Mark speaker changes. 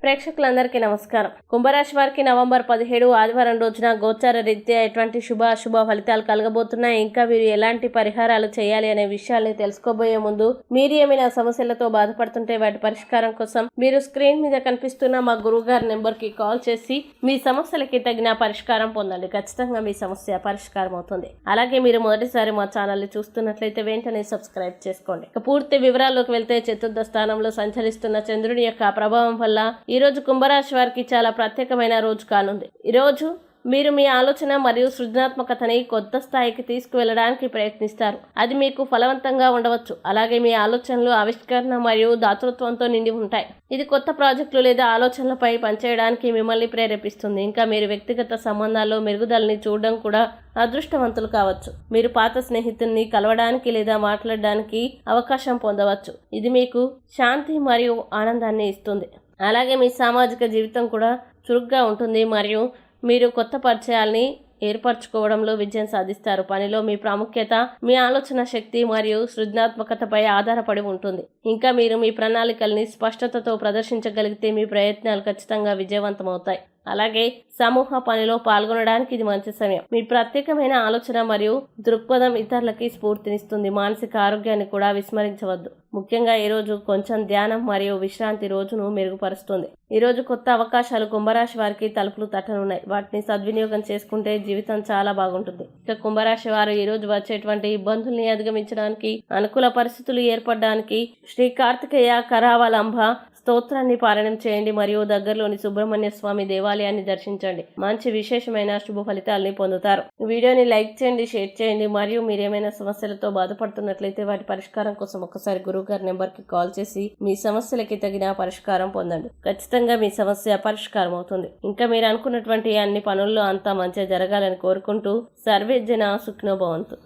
Speaker 1: ప్రేక్షకులందరికీ నమస్కారం. కుంభరాశి వారికి నవంబర్ 17 ఆదివారం రోజున గోచార రీత్యా ఎటువంటి శుభ ఫలితాలు కలగబోతున్నాయి, ఇంకా వీరు ఎలాంటి పరిహారాలు చేయాలి అనే విషయాల్ని తెలుసుకోబోయే ముందు మీరు ఏమైనా సమస్యలతో బాధపడుతుంటే వాటి పరిష్కారం కోసం మీరు స్క్రీన్ మీద కనిపిస్తున్న మా గురువు గారి నెంబర్ కి కాల్ చేసి మీ సమస్యలకి తగిన పరిష్కారం పొందండి. ఖచ్చితంగా మీ సమస్య పరిష్కారం అవుతుంది. అలాగే మీరు మొదటిసారి మా ఛానల్ ని చూస్తున్నట్లయితే వెంటనే సబ్స్క్రైబ్ చేసుకోండి. పూర్తి వివరాల్లోకి వెళ్తే చతుర్థ స్థానంలో సంచరిస్తున్న చంద్రుని యొక్క ప్రభావం వల్ల ఈ రోజు కుంభరాశి వారికి చాలా ప్రత్యేకమైన రోజు కానుంది. ఈ రోజు మీరు మీ ఆలోచన మరియు సృజనాత్మకతని కొత్త స్థాయికి తీసుకువెళ్ళడానికి ప్రయత్నిస్తారు. అది మీకు ఫలవంతంగా ఉండవచ్చు. అలాగే మీ ఆలోచనలు ఆవిష్కరణ మరియు దాతృత్వంతో నిండి ఉంటాయి. ఇది కొత్త ప్రాజెక్టులు లేదా ఆలోచనలపై పనిచేయడానికి మిమ్మల్ని ప్రేరేపిస్తుంది. ఇంకా మీరు వ్యక్తిగత సంబంధాల్లో మెరుగుదలని చూడడం కూడా అదృష్టవంతులు కావచ్చు. మీరు పాత స్నేహితుల్ని కలవడానికి లేదా మాట్లాడడానికి అవకాశం పొందవచ్చు. ఇది మీకు శాంతి మరియు ఆనందాన్ని ఇస్తుంది. అలాగే మీ సామాజిక జీవితం కూడా చురుగ్గా ఉంటుంది మరియు మీరు కొత్త పరిచయాల్ని ఏర్పరచుకోవడంలో విజయం సాధిస్తారు. పనిలో మీ ప్రాముఖ్యత మీ ఆలోచన శక్తి మరియు సృజనాత్మకతపై ఆధారపడి ఉంటుంది. ఇంకా మీరు మీ ప్రణాళికల్ని స్పష్టతతో ప్రదర్శించగలిగితే మీ ప్రయత్నాలు ఖచ్చితంగా విజయవంతమవుతాయి. అలాగే సమూహ పనిలో పాల్గొనడానికి ఇది మంచి సమయం. మీ ప్రత్యేకమైన ఆలోచన మరియు దృక్పథం ఇతరులకి స్ఫూర్తినిస్తుంది. మానసిక ఆరోగ్యాన్ని కూడా విస్మరించవద్దు. ముఖ్యంగా ఈ రోజు కొంచెం ధ్యానం మరియు విశ్రాంతి రోజును మెరుగుపరుస్తుంది. ఈ రోజు కొత్త అవకాశాలు కుంభరాశి వారికి తలుపులు తట్టనున్నాయి. వాటిని సద్వినియోగం చేసుకుంటే జీవితం చాలా బాగుంటుంది. ఇక కుంభరాశి వారు ఈ రోజు వచ్చేటువంటి ఇబ్బందుల్ని అధిగమించడానికి, అనుకూల పరిస్థితులు ఏర్పడడానికి శ్రీ కార్తికేయ కరావలంబ స్తోత్రాన్ని పారాయణం చేయండి మరియు దగ్గరలోని సుబ్రహ్మణ్య స్వామి దేవాలయాన్ని దర్శించండి. మంచి విశేషమైన శుభ ఫలితాలని పొందుతారు. వీడియోని లైక్ చేయండి, షేర్ చేయండి మరియు మీరేమైనా సమస్యలతో బాధపడుతున్నట్లయితే వాటి పరిష్కారం కోసం ఒకసారి గురువు గారి నెంబర్ కి కాల్ చేసి మీ సమస్యలకి తగిన పరిష్కారం పొందండి. ఖచ్చితంగా మీ సమస్య పరిష్కారం అవుతుంది. ఇంకా మీరు అనుకున్నటువంటి అన్ని పనుల్లో అంతా మంచిగా జరగాలని కోరుకుంటూ సర్వే జన సుఖినో భవంతు.